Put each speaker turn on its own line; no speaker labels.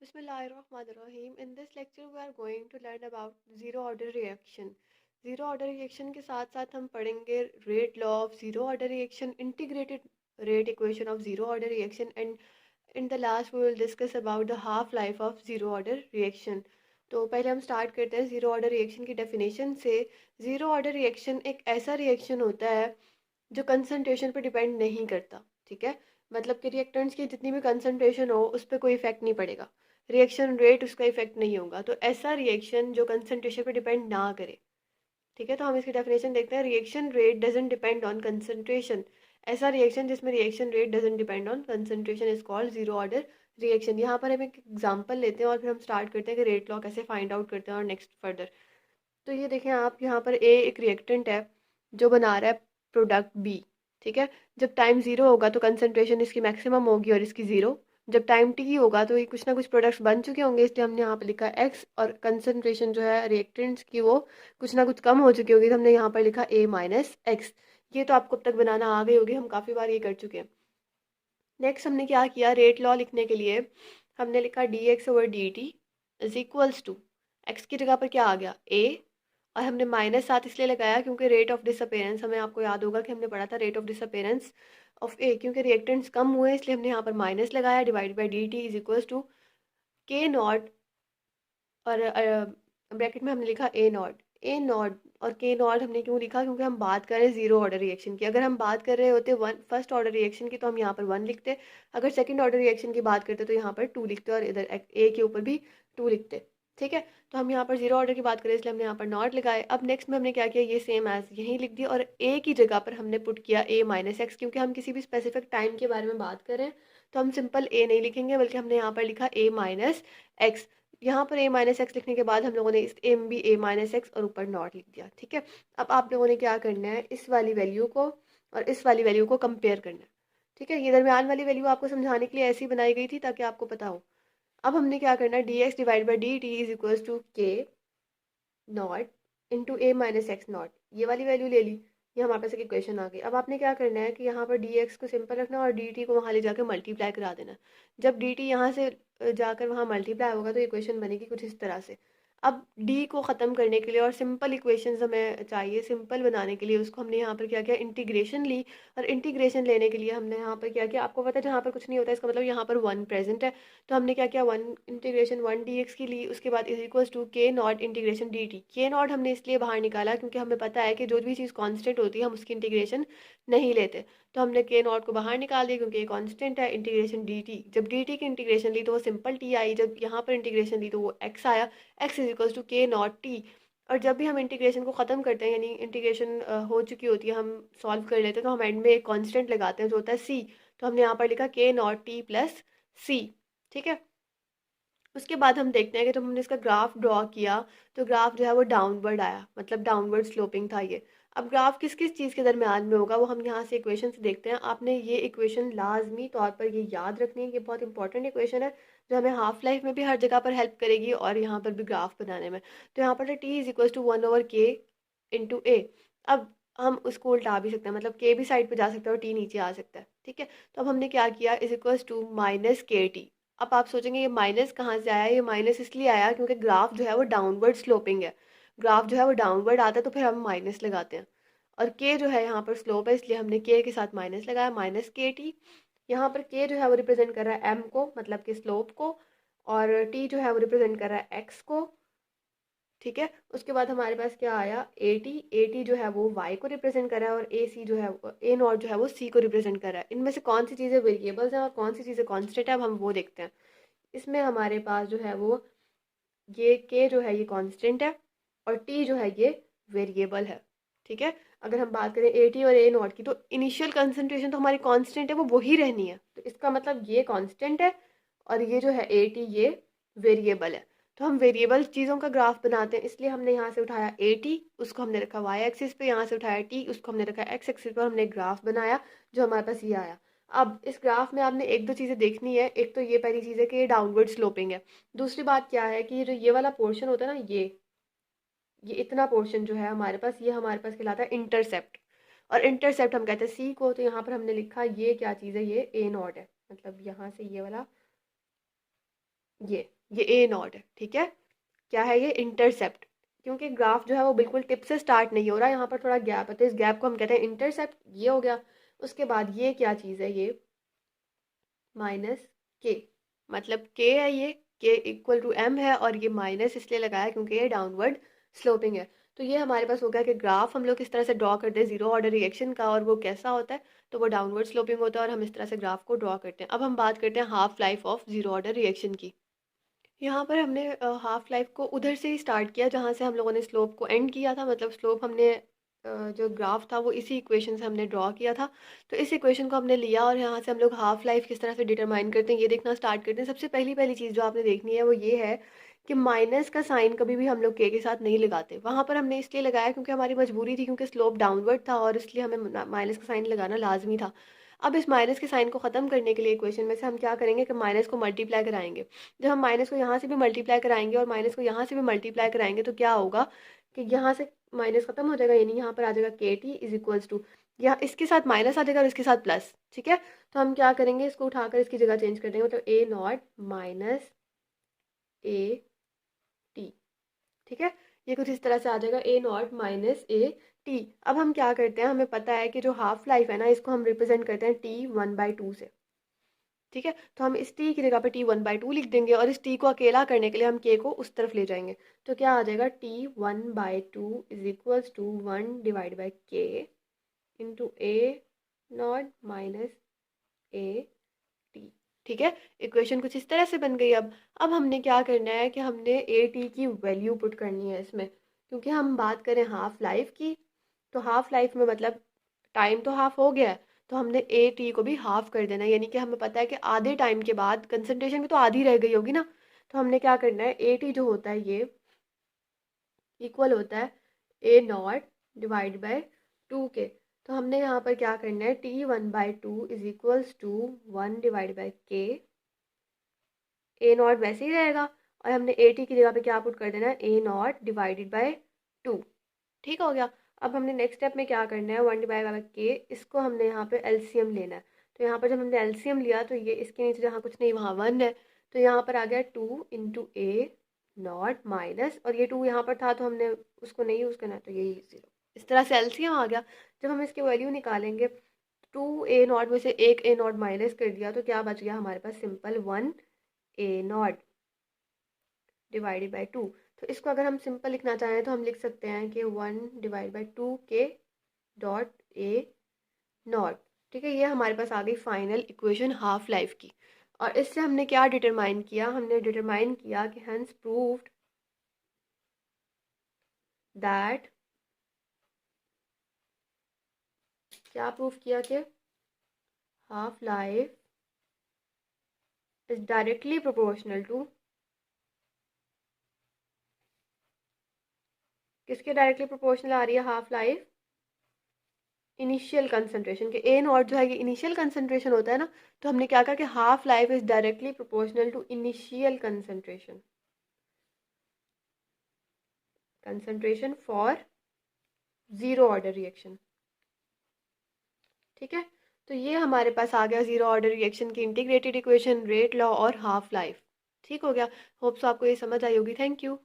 Bismillahirrahmanirrahim. In this lecture, we are going to learn about zero order reaction. Zero order reaction के साथ साथ हम पढ़ेंगे rate law of zero order reaction, integrated rate equation of zero order reaction, and in the last we will discuss about the half life of zero order reaction. तो पहले हम start करते हैं जीरो ऑर्डर रिएक्शन की definition से। Zero order reaction एक ऐसा reaction होता है जो कंसंट्रेशन पर डिपेंड नहीं करता। ठीक है, मतलब कि रिएक्टेंट्स की जितनी भी कंसंट्रेशन हो उस पर कोई इफेक्ट नहीं पड़ेगा, रिएक्शन रेट उसका इफेक्ट नहीं होगा। तो ऐसा रिएक्शन जो कंसंट्रेशन पर डिपेंड ना करे। ठीक है, तो हम इसकी डेफिनेशन देखते हैं। Reaction rate doesn't depend on concentration. ऐसा रिएक्शन जिसमें reaction rate doesn't depend on concentration is called zero order reaction. यहाँ पर हम एक एग्जांपल लेते हैं और फिर हम स्टार्ट करते हैं कि रेट लॉ कैसे फाइंड आउट करते हैं और नेक्स्ट फर्दर। तो ये देखें आप, यहाँ पर ए एक रिएक्टेंट है जो बना रहा है प्रोडक्ट बी। ठीक है, जब टाइम जीरो होगा तो कंसंट्रेशन इसकी मैक्सिमम होगी और इसकी जीरो। जब टाइम टी होगा तो ये कुछ ना कुछ प्रोडक्ट्स बन चुके होंगे, इसलिए हमने यहाँ पर लिखा एक्स, और कंसंट्रेशन जो है रिएक्टेंट्स की वो कुछ ना कुछ कम हो चुकी होगी, तो हमने यहाँ पर लिखा ए माइनस एक्स। ये तो आपको अब तक बनाना आ गई होगी, हम काफ़ी बार ये कर चुके हैं। नेक्स्ट हमने क्या किया, रेट लॉ लिखने के लिए हमने लिखा d x over d t is equals to, x की जगह पर क्या आ गया ए, और हमने माइनस साथ इसलिए लगाया क्योंकि रेट ऑफ डिसअपेरेंस, हमें आपको याद होगा कि हमने पढ़ा था रेट ऑफ डिसअपेरेंस ऑफ ए, क्योंकि रिएक्टेंट्स कम हुए इसलिए हमने यहाँ पर माइनस लगाया, divide by d t is equals to k naught, और ब्रैकेट में हमने लिखा ए नॉट। ए नॉट और के नॉट हमने क्यों लिखा, क्योंकि हम बात कर रहे हैं जीरो ऑर्डर रिएक्शन की। अगर हम बात कर रहे होते वन फर्स्ट ऑर्डर रिएक्शन की तो हम यहाँ पर वन लिखते, अगर सेकंड ऑर्डर रिएक्शन की बात करते तो यहाँ पर टू लिखते और इधर ए के ऊपर भी टू लिखते। ठीक है, तो हम यहाँ पर जीरो ऑर्डर की बात करें इसलिए हमने यहाँ पर नॉट लगाए। अब नेक्स्ट में हमने क्या किया, ये सेम एज यहीं लिख दिया, और ए की जगह पर हमने पुट किया ए माइनस एक्स, क्योंकि हम किसी भी स्पेसिफिक टाइम के बारे में बात करें तो हम सिंपल ए नहीं लिखेंगे, बल्कि हमने यहाँ पर लिखा ए माइनस एक्स। यहाँ पर ए माइनस एक्स लिखने के बाद हम लोगों ने इस एम भी ए माइनस एक्स और ऊपर नॉट लिख दिया। ठीक है, अब आप लोगों ने क्या करना है, इस वाली वैल्यू को और इस वाली वैल्यू को कंपेयर करना है। ठीक है, ये दरमियान वाली वैल्यू आपको समझाने के लिए ऐसी बनाई गई थी ताकि आपको पता हो। अब हमने क्या करना है, d x divide by d t is equals to k not into a minus x not, ये वाली वैल्यू ले ली, ये हमारे पास एक इक्वेशन आ गई। अब आपने क्या करना है कि यहाँ पर डी एक्स को सिंपल रखना और डी टी को वहाँ ले जाकर मल्टीप्लाई करा देना। जब डी टी यहाँ से जाकर वहाँ मल्टीप्लाई होगा तो इक्वेशन बनेगी कुछ इस तरह से। अब डी को ख़त्म करने के लिए और सिंपल इक्वेशंस हमें चाहिए, सिंपल बनाने के लिए उसको हमने यहाँ पर क्या किया, इंटीग्रेशन ली, और इंटीग्रेशन लेने के लिए हमने यहाँ पर क्या किया, आपको पता है जहाँ पर कुछ नहीं होता इसका मतलब यहाँ पर वन प्रेजेंट है, तो हमने क्या किया, one integration one D x की ली, उसके बाद is equals to k not integration D T. के नॉट हमने इसलिए बाहर निकाला क्योंकि हमें पता है कि जो भी चीज़ कांस्टेंट होती है हम उसकी इंटीग्रेशन नहीं लेते, तो हमने के नॉट को बाहर निकाल दिया क्योंकि ये कांस्टेंट है। इंटीग्रेशन डी टी, जब डी टी की इंटीग्रेशन ली तो वो सिंपल टी आई, जब यहाँ पर इंटीग्रेशन ली तो वो एक्स आया, x is equals to k not T. और जब भी हम इंटीग्रेशन को ख़त्म करते हैं, यानी इंटीग्रेशन हो चुकी होती है, हम सॉल्व कर लेते हैं, तो हम एंड में एक कांस्टेंट लगाते हैं जो होता है सी, तो हमने यहाँ पर लिखा के नॉट टी प्लस सी। ठीक है, उसके बाद हम देखते हैं कि जब हमने इसका ग्राफ ड्रॉ किया तो ग्राफ जो है वो डाउनवर्ड आया, मतलब डाउनवर्ड स्लोपिंग था ये। अब ग्राफ किस किस चीज़ के दरमियान में होगा वो हम यहाँ से इक्वेशन से देखते हैं। आपने ये इक्वेशन लाजमी तौर पर ये याद रखनी है, ये बहुत इंपॉर्टेंट इक्वेशन है जो हमें हाफ लाइफ में भी हर जगह पर हेल्प करेगी और यहाँ पर भी ग्राफ बनाने में। तो यहाँ पर t is equal to one over k into a. अब हम उसको उल्टा भी सकते हैं, मतलब के भी साइड पर जा सकता है और टी नीचे आ सकता है। ठीक है, तो अब हमने क्या किया, इज इक्वल्स टू माइनस के टी। अब आप सोचेंगे ये माइनस कहाँ से आया, ये माइनस इसलिए आया क्योंकि ग्राफ जो है वो डाउनवर्ड स्लोपिंग है, ग्राफ जो है वो डाउनवर्ड आता है तो फिर हम माइनस लगाते हैं, और के जो है यहाँ पर स्लोप है इसलिए हमने के के साथ माइनस लगाया, माइनस के टी। यहाँ पर के जो है वो रिप्रेजेंट कर रहा है एम को, मतलब कि स्लोप को, और टी जो है वो रिप्रेजेंट कर रहा है एक्स को। ठीक है, उसके बाद हमारे पास क्या आया, ए टी जो है वो वाई को रिप्रेजेंट कर रहा है, और ए सी जो है ए नॉट जो है वो सी को रिप्रेजेंट कर रहा है। इनमें से कौन सी चीज़ें वेरिएबल्स हैं और कौन सी चीज़ें कॉन्स्टेंट है, अब हम वो देखते हैं। इसमें हमारे पास जो है वो ये के जो है ये कांस्टेंट है और टी जो है ये वेरिएबल है। ठीक है, अगर हम बात करें ए टी और ए नॉट की तो इनिशियल कंसंट्रेशन तो हमारी कांस्टेंट है, वो वही रहनी है, तो इसका मतलब ये कांस्टेंट है और ये जो है ए टी ये वेरिएबल है। तो हम वेरिएबल चीज़ों का ग्राफ बनाते हैं, इसलिए हमने यहाँ से उठाया ए टी, उसको हमने रखा वाई एक्सिस पे, यहाँ से उठाया टी, उसको हमने रखा एक्स एक्सिस पर, हमने ग्राफ बनाया जो हमारे पास ये आया। अब इस ग्राफ में आपने एक दो चीज़ें देखनी है, एक तो ये पहली चीज़ है कि ये डाउनवर्ड स्लोपिंग है, दूसरी बात क्या है कि जो ये वाला पोर्शन होता है ना, ये इतना पोर्शन जो है हमारे पास, ये हमारे पास कहलाता है इंटरसेप्ट, और इंटरसेप्ट हम कहते हैं सी को। तो यहाँ पर हमने लिखा ये क्या चीज़ है, ये ए नॉट है, मतलब यहाँ से ये वाला ये ये ए नॉट है, ठीक है। क्या है ये? इंटरसेप्ट। क्योंकि ग्राफ जो है वो बिल्कुल टिप से स्टार्ट नहीं हो रहा, यहाँ पर थोड़ा गैप है, तो इस गैप को हम कहते हैं इंटरसेप्ट। ये हो गया। उसके बाद ये क्या चीज़ है? ये माइनस के, मतलब के है ये, के इक्वल टू एम है, और ये माइनस इसलिए लगाया क्योंकि ये डाउनवर्ड स्लोपिंग है। तो ये हमारे पास हो गया कि ग्राफ हम लोग किस तरह से ड्रॉ करते हैं जीरो ऑर्डर रिएक्शन का, और वो कैसा होता है, तो वो डाउनवर्ड स्लोपिंग होता है, और हम इस तरह से ग्राफ को ड्रॉ करते हैं। अब हम बात करते हैं half life of zero order reaction की। यहाँ पर हमने हाफ लाइफ को उधर से ही स्टार्ट किया जहाँ से हम लोगों ने स्लोप को एंड किया था, मतलब स्लोप हमने जो ग्राफ था वो इसी इक्वेशन से हमने ड्रॉ किया था। तो इस इक्वेशन को हमने लिया और यहाँ से हम लोग हाफ लाइफ किस तरह से डिटरमाइन करते हैं ये देखना स्टार्ट करते हैं। सबसे पहली पहली चीज़ जो आपने देखनी है वो ये है कि माइनस का साइन कभी भी हम लोग के साथ नहीं लगाते। वहाँ पर हमने इसलिए लगाया क्योंकि हमारी मजबूरी थी, क्योंकि स्लोप डाउनवर्ड था और इसलिए हमें माइनस का साइन लगाना लाजमी था। अब इस माइनस के साइन को ख़त्म करने के लिए इक्वेशन में से हम क्या करेंगे कि माइनस को मल्टीप्लाई कराएंगे। जब हम माइनस को यहाँ से भी मल्टीप्लाई कराएंगे और माइनस को यहाँ से भी मल्टीप्लाई कराएंगे तो क्या होगा कि यहाँ से माइनस खत्म हो जाएगा, यानी यहाँ पर आ जाएगा के टी इज इक्वल्स टू, यहाँ इसके साथ माइनस आ जाएगा और इसके साथ प्लस, ठीक है। तो हम क्या करेंगे, इसको उठाकर इसकी जगह चेंज कर देंगे, तो ए नॉट माइनस ए टी, ठीक है। ये कुछ इस तरह से आ जाएगा, ए नॉट माइनस ए टी। अब हम क्या करते हैं, हमें पता है कि जो हाफ लाइफ है ना, इसको हम रिप्रेजेंट करते हैं टी वन बाई टू से, ठीक है। तो हम इस टी की जगह पे टी वन बाई टू लिख देंगे, और इस टी को अकेला करने के लिए हम के को उस तरफ ले जाएंगे। तो क्या आ जाएगा, t one by two is equals to one divide by k into a not minus a t, ठीक है। इक्वेशन कुछ इस तरह से बन गई। अब हमने क्या करना है कि हमने ए टी की वैल्यू पुट करनी है इसमें, क्योंकि हम बात करें हाफ लाइफ की, तो हाफ लाइफ में मतलब टाइम तो हाफ हो गया है, तो हमने ए टी को भी हाफ कर देना है, यानी कि हमें पता है कि आधे टाइम के बाद कंसंट्रेशन भी तो आधी रह गई होगी ना। तो हमने क्या करना है, ए टी जो होता है ये इक्वल होता है a naught divide by two k. तो हमने यहाँ पर क्या करना है, t one by two is equals to one divide by k, a not वैसे ही रहेगा, और हमने ए टी की जगह पे क्या पुट कर देना है, a not divided by two, ठीक हो गया। अब हमने नेक्स्ट स्टेप में क्या करना है, वन डिवाइड बाय के, इसको हमने यहाँ पे एलसीएम लेना है। तो यहाँ पर जब हमने एलसीएम लिया तो ये इसके नीचे जहाँ कुछ नहीं वहाँ वन है, तो यहाँ पर आ गया two into a not minus, और ये टू यहाँ पर था तो हमने उसको नहीं यूज़ करना, तो यही जीरो, इस तरह से एलसीएम आ गया। जब हम इसकी वैल्यू निकालेंगे, टू ए नॉट में से एक ए नॉट माइनस कर दिया तो क्या बच गया हमारे पास, simple one a not divided by two. तो इसको अगर हम सिंपल लिखना चाहें तो हम लिख सकते हैं कि वन डिवाइड बाई टू के डॉट ए नॉट, ठीक है। ये हमारे पास आ गई फाइनल इक्वेशन हाफ लाइफ की। और इससे हमने क्या डिटरमाइन किया, हमने डिटरमाइन किया कि हेंस प्रूव्ड दैट, क्या प्रूव किया कि half life is directly proportional to, किसके डायरेक्टली प्रोपोर्शनल आ रही है हाफ लाइफ, इनिशियल कंसंट्रेशन के। ए नॉट जो है ये इनिशियल कंसंट्रेशन होता है ना, तो हमने क्या कहा कि half life is directly proportional to initial concentration, concentration for zero order reaction, ठीक है। तो ये हमारे पास आ गया जीरो ऑर्डर रिएक्शन की इंटीग्रेटेड इक्वेशन, रेट लॉ और हाफ लाइफ, ठीक हो गया। होप्स आपको ये समझ आई होगी। Thank you.